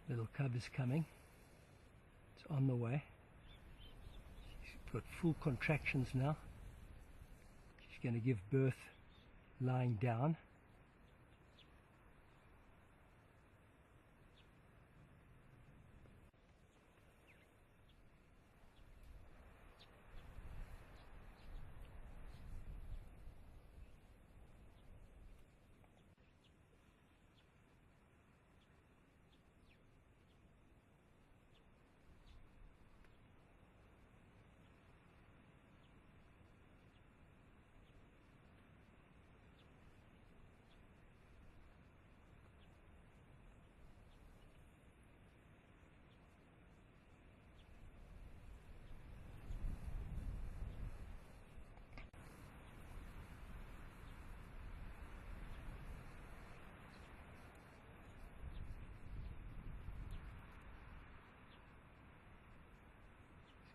Little cub is coming. It's on the way. She's got full contractions now. She's going to give birth lying down.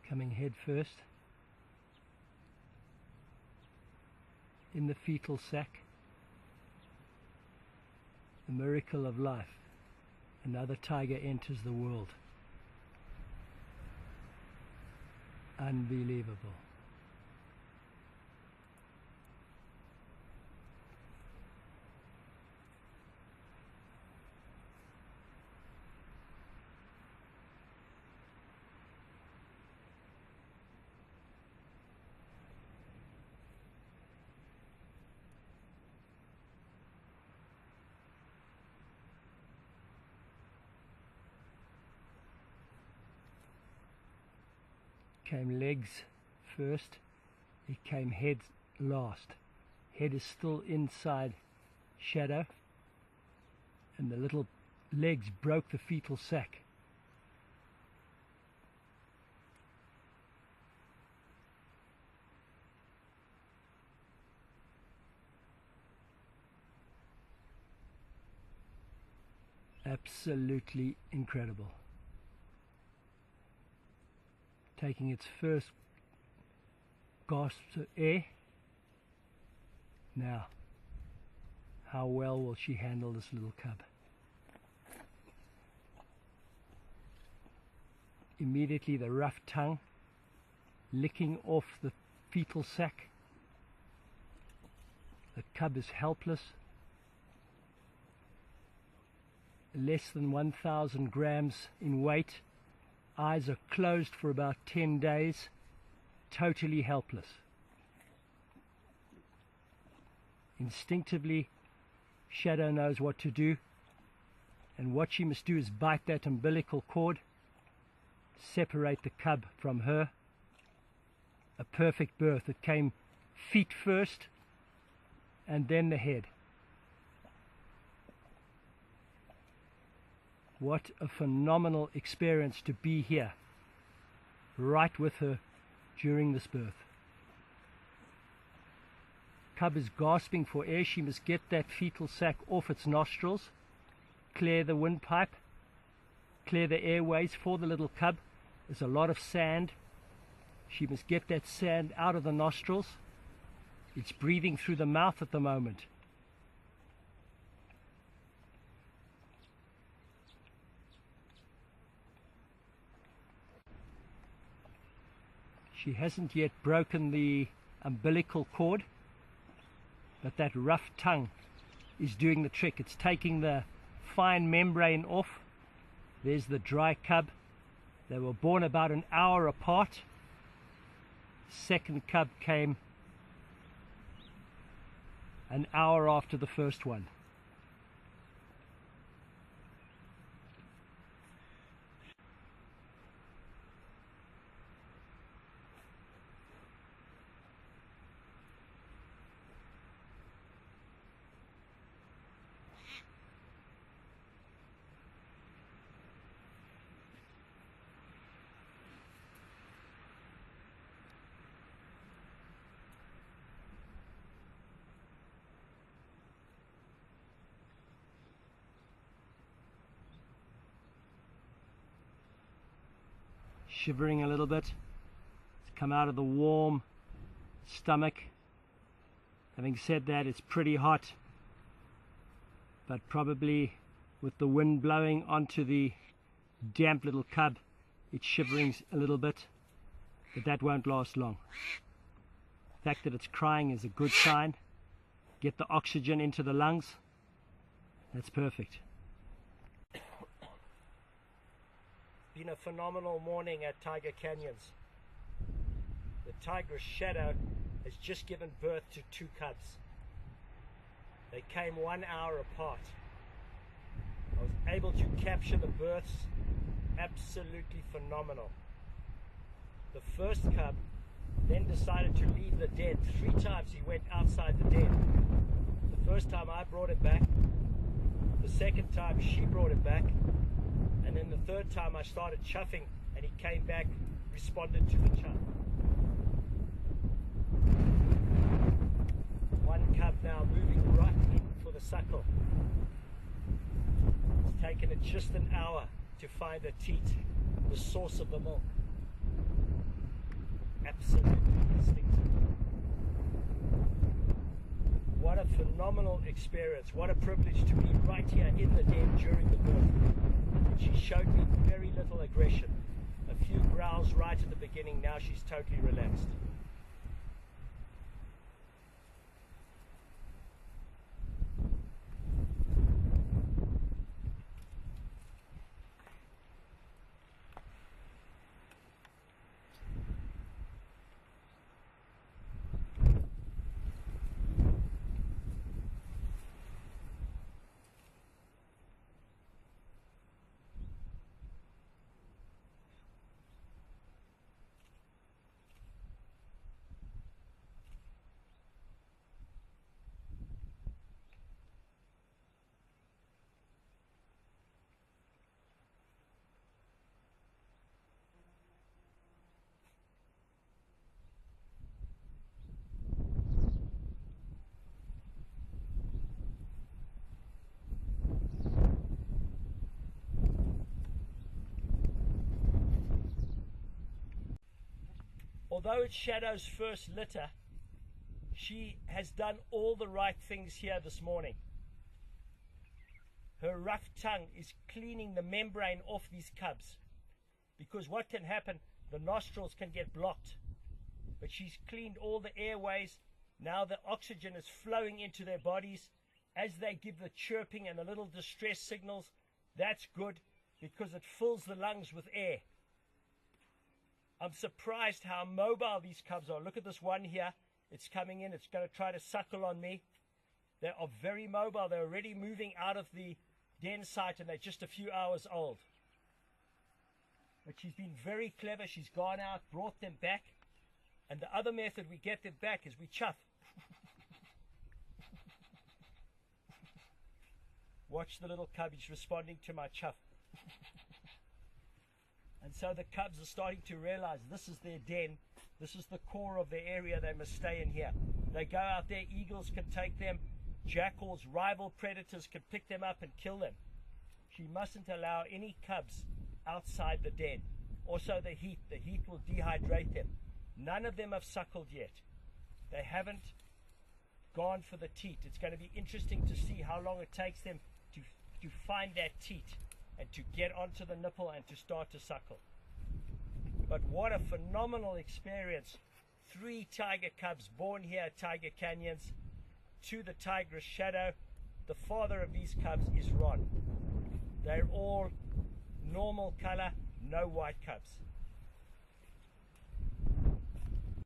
Coming head first in the fetal sac. The miracle of life. Another tiger enters the world. Unbelievable. Came legs first, it came head last. Head is still inside shadow, and the little legs broke the fetal sac. Absolutely incredible. Taking its first gasps of air. Now, how well will she handle this little cub? Immediately the rough tongue licking off the fetal sac. The cub is helpless. Less than 1,000 grams in weight. Eyes are closed for about 10 days, totally helpless. Instinctively, Shadow knows what to do, and what she must do is bite that umbilical cord, separate the cub from her. A perfect birth. It came feet first, and then the head. What a phenomenal experience to be here, right with her during this birth. Cub is gasping for air. She must get that fetal sac off its nostrils, clear the windpipe, clear the airways for the little cub. There's a lot of sand. She must get that sand out of the nostrils. It's breathing through the mouth at the moment. She hasn't yet broken the umbilical cord, but that rough tongue is doing the trick. It's taking the fine membrane off. There's the dry cub. They were born about an hour apart. Second cub came an hour after the first one. Shivering a little bit. It's come out of the warm stomach. Having said that, it's pretty hot, but probably with the wind blowing onto the damp little cub. It's shivering a little bit, but that won't last long. The fact that it's crying is a good sign. Get the oxygen into the lungs. That's perfect. Been a phenomenal morning at Tiger Canyons. The Tigress Shadow has just given birth to 2 cubs. They came 1 hour apart. I was able to capture the births. Absolutely phenomenal. The first cub then decided to leave the den. 3 times he went outside the den. The first time I brought him back. The second time she brought him back. And then the third time I started chuffing and he came back, responded to the chuff. One cub now moving right in for the suckle. It's taken it just an hour to find a teat, the source of the milk. Absolutely instinctive. What a phenomenal experience. What a privilege to be right here in the den during the birth. And she showed me very little aggression. A few growls right at the beginning. Now she's totally relaxed. Although it's Shadow's first litter, she has done all the right things here this morning. Her rough tongue is cleaning the membrane off these cubs, because what can happen, the nostrils can get blocked. But she's cleaned all the airways. Now the oxygen is flowing into their bodies as they give the chirping and the little distress signals. That's good because it fills the lungs with air. I'm surprised how mobile these cubs are. Look at this one here. It's coming in. It's going to try to suckle on me. They are very mobile. They're already moving out of the den site and they're just a few hours old. But she's been very clever. She's gone out, brought them back. And the other method we get them back is we chuff. Watch the little cub. He's responding to my chuff. And so the cubs are starting to realize this is their den. This is the core of their area. They must stay in here. They go out there. Eagles can take them. Jackals, rival predators can pick them up and kill them. She mustn't allow any cubs outside the den. Also the heat. The heat will dehydrate them. None of them have suckled yet. They haven't gone for the teat. It's going to be interesting to see how long it takes them to find that teat and to get onto the nipple and to start to suckle. But what a phenomenal experience. 3 tiger cubs born here at Tiger Canyons to the Tigress Shadow. The father of these cubs is Ron. They're all normal color, no white cubs.